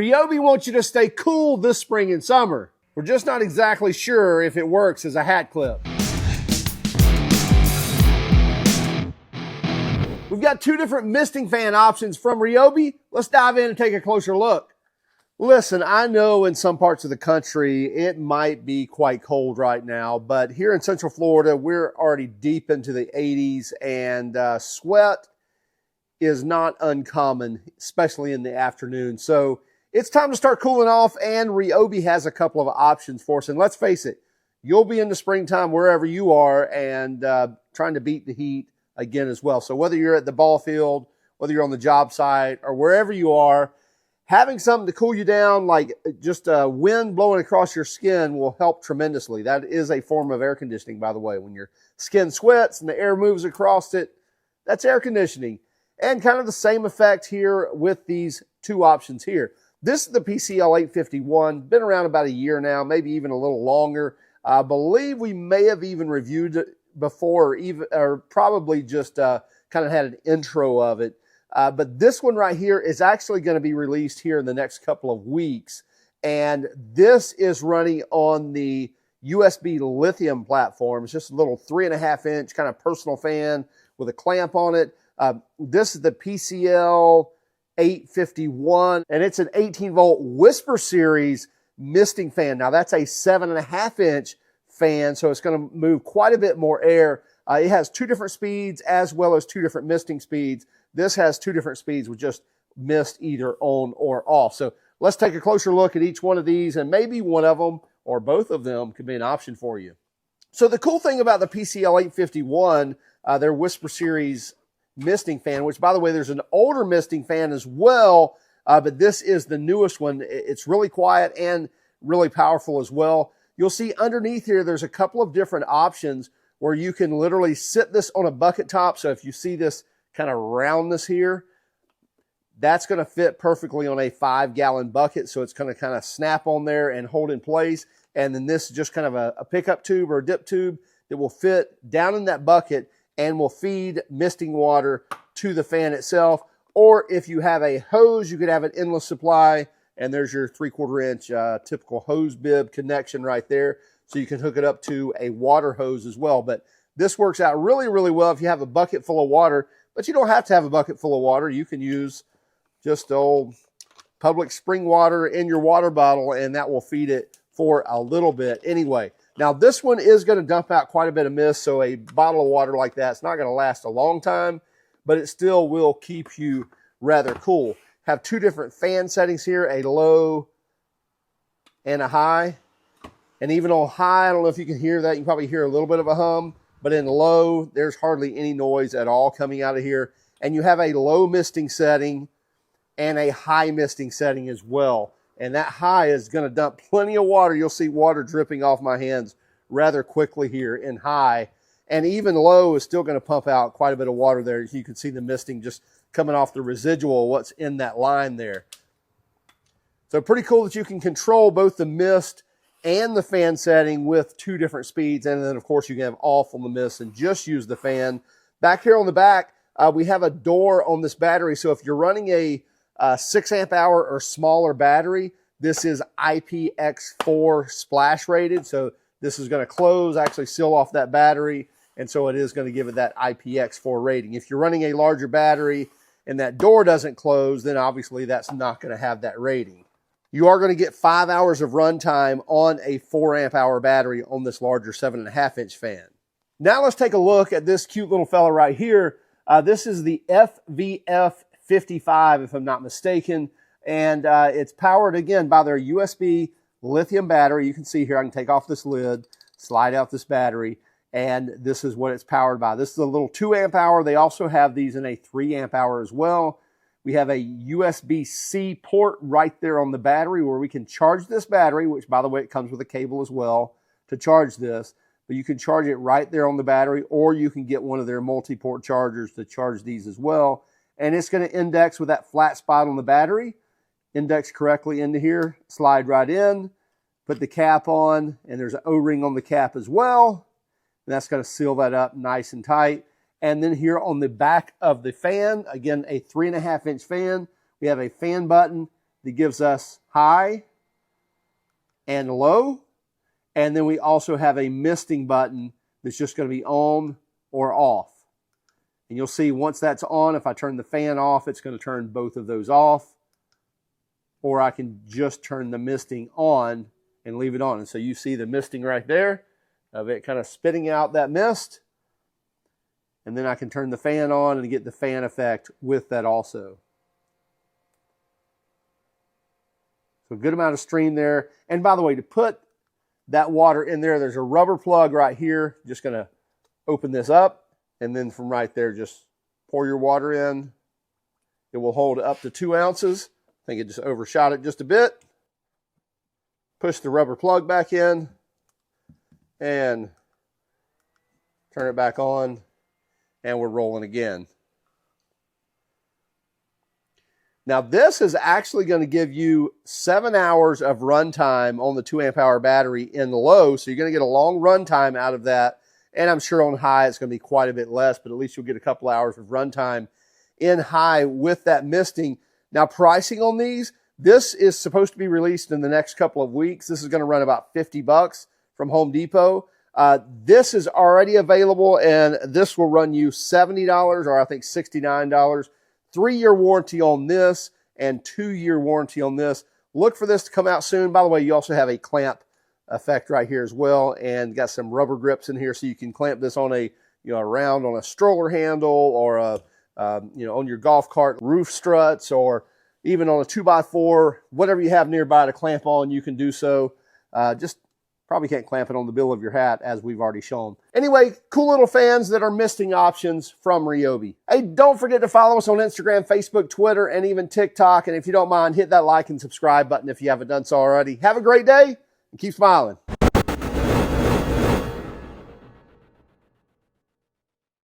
Ryobi wants you to stay cool this spring and summer. We're just not exactly sure if it works as a hat clip. We've got two different misting fan options from Ryobi. Let's dive in and take a closer look. Listen, I know in some parts of the country it might be quite cold right now, but here in Central Florida, we're already deep into the 80s, and sweat is not uncommon, especially in the afternoon. So it's time to start cooling off, and Ryobi has a couple of options for us. And let's face it, you'll be in the springtime wherever you are and trying to beat the heat again as well. So whether you're at the ball field, whether you're on the job site, or wherever you are, having something to cool you down, like just wind blowing across your skin, will help tremendously. That is a form of air conditioning, by the way. When your skin sweats and the air moves across it, that's air conditioning. And kind of the same effect here with these two options here. This is the PCL 851, been around about a year now, maybe even a little longer. I believe we may have even reviewed it before, or probably just kind of had an intro of it. But this one right here is actually going to be released here in the next couple of weeks. And this is running on the USB Lithium platform. It's just a little 3.5-inch kind of personal fan with a clamp on it. This is the PCL 851, and it's an 18-volt Whisper Series misting fan. Now, that's a 7.5-inch fan, so it's going to move quite a bit more air. It has two different speeds as well as two different misting speeds. This has two different speeds with just mist either on or off. So let's take a closer look at each one of these, and maybe one of them or both of them could be an option for you. So the cool thing about the PCL 851, their Whisper Series misting fan, which, by the way, there's an older misting fan as well, but this is the newest one. It's really quiet and really powerful as well. You'll see underneath here there's a couple of different options where you can literally sit this on a bucket top. So if you see this kind of roundness here, that's going to fit perfectly on a 5-gallon bucket. So it's going to kind of snap on there and hold in place. And then this is just kind of a pickup tube or a dip tube that will fit down in that bucket and will feed misting water to the fan itself. Or if you have a hose, you could have an endless supply, and there's your 3/4-inch typical hose bib connection right there. So you can hook it up to a water hose as well. But this works out really, really well if you have a bucket full of water. But you don't have to have a bucket full of water. You can use just old public spring water in your water bottle, and that will feed it for a little bit anyway. Now, this one is going to dump out quite a bit of mist, so a bottle of water like that, it's not going to last a long time, but it still will keep you rather cool. Have two different fan settings here, a low and a high. And even on high, I don't know if you can hear that. You can probably hear a little bit of a hum, but in low, there's hardly any noise at all coming out of here. And you have a low misting setting and a high misting setting as well. And that high is going to dump plenty of water. You'll see water dripping off my hands rather quickly here in high. And even low is still going to pump out quite a bit of water there. You can see the misting just coming off the residual, what's in that line there. So pretty cool that you can control both the mist and the fan setting with two different speeds. And then, of course, you can have off on the mist and just use the fan. Back here on the back, we have a door on this battery. So if you're running a 6-amp-hour or smaller battery, this is IPX4 splash rated. So this is going to close, actually seal off that battery. And so it is going to give it that IPX4 rating. If you're running a larger battery and that door doesn't close, then obviously that's not going to have that rating. You are going to get 5 hours of runtime on a 4-amp-hour battery on this larger 7.5-inch fan. Now let's take a look at this cute little fella right here. This is the FVF55, if I'm not mistaken. And it's powered, again, by their USB lithium battery. You can see here, I can take off this lid, slide out this battery, and this is what it's powered by. This is a little 2-amp-hour. They also have these in a 3-amp-hour as well. We have a USB-C port right there on the battery where we can charge this battery, which, by the way, it comes with a cable as well to charge this. But you can charge it right there on the battery, or you can get one of their multi-port chargers to charge these as well. And it's going to index with that flat spot on the battery. Index correctly into here, slide right in, put the cap on, and there's an O-ring on the cap as well. And that's going to seal that up nice and tight. And then here on the back of the fan, again, a 3.5-inch fan, we have a fan button that gives us high and low. And then we also have a misting button that's just going to be on or off. And you'll see once that's on, if I turn the fan off, it's going to turn both of those off. Or I can just turn the misting on and leave it on. And so you see the misting right there of it kind of spitting out that mist. And then I can turn the fan on and get the fan effect with that also. So a good amount of stream there. And by the way, to put that water in there, there's a rubber plug right here. Just going to open this up. And then from right there, just pour your water in. It will hold up to 2 ounces. I think it just overshot it just a bit. Push the rubber plug back in. And turn it back on. And we're rolling again. Now this is actually going to give you 7 hours of runtime on the 2 amp hour battery in the low. So you're going to get a long runtime out of that. And I'm sure on high it's going to be quite a bit less, but at least you'll get a couple hours of runtime in high with that misting. Now pricing on these, this is supposed to be released in the next couple of weeks. This is going to run about $50 from Home Depot. This is already available, and this will run you $70 or I think $69. 3-year warranty on this and 2-year warranty on this. Look for this to come out soon. By the way, you also have a clamp effect right here as well, and got some rubber grips in here so you can clamp this on a around on a stroller handle or a on your golf cart roof struts, or even on a 2x4, whatever you have nearby to clamp on, you can do so. Just probably can't clamp it on the bill of your hat, as we've already shown. Anyway, cool little fans that are misting options from Ryobi. Hey, don't forget to follow us on Instagram, Facebook, Twitter, and even TikTok. And if you don't mind, hit that like and subscribe button if you haven't done so already. Have a great day and keep smiling.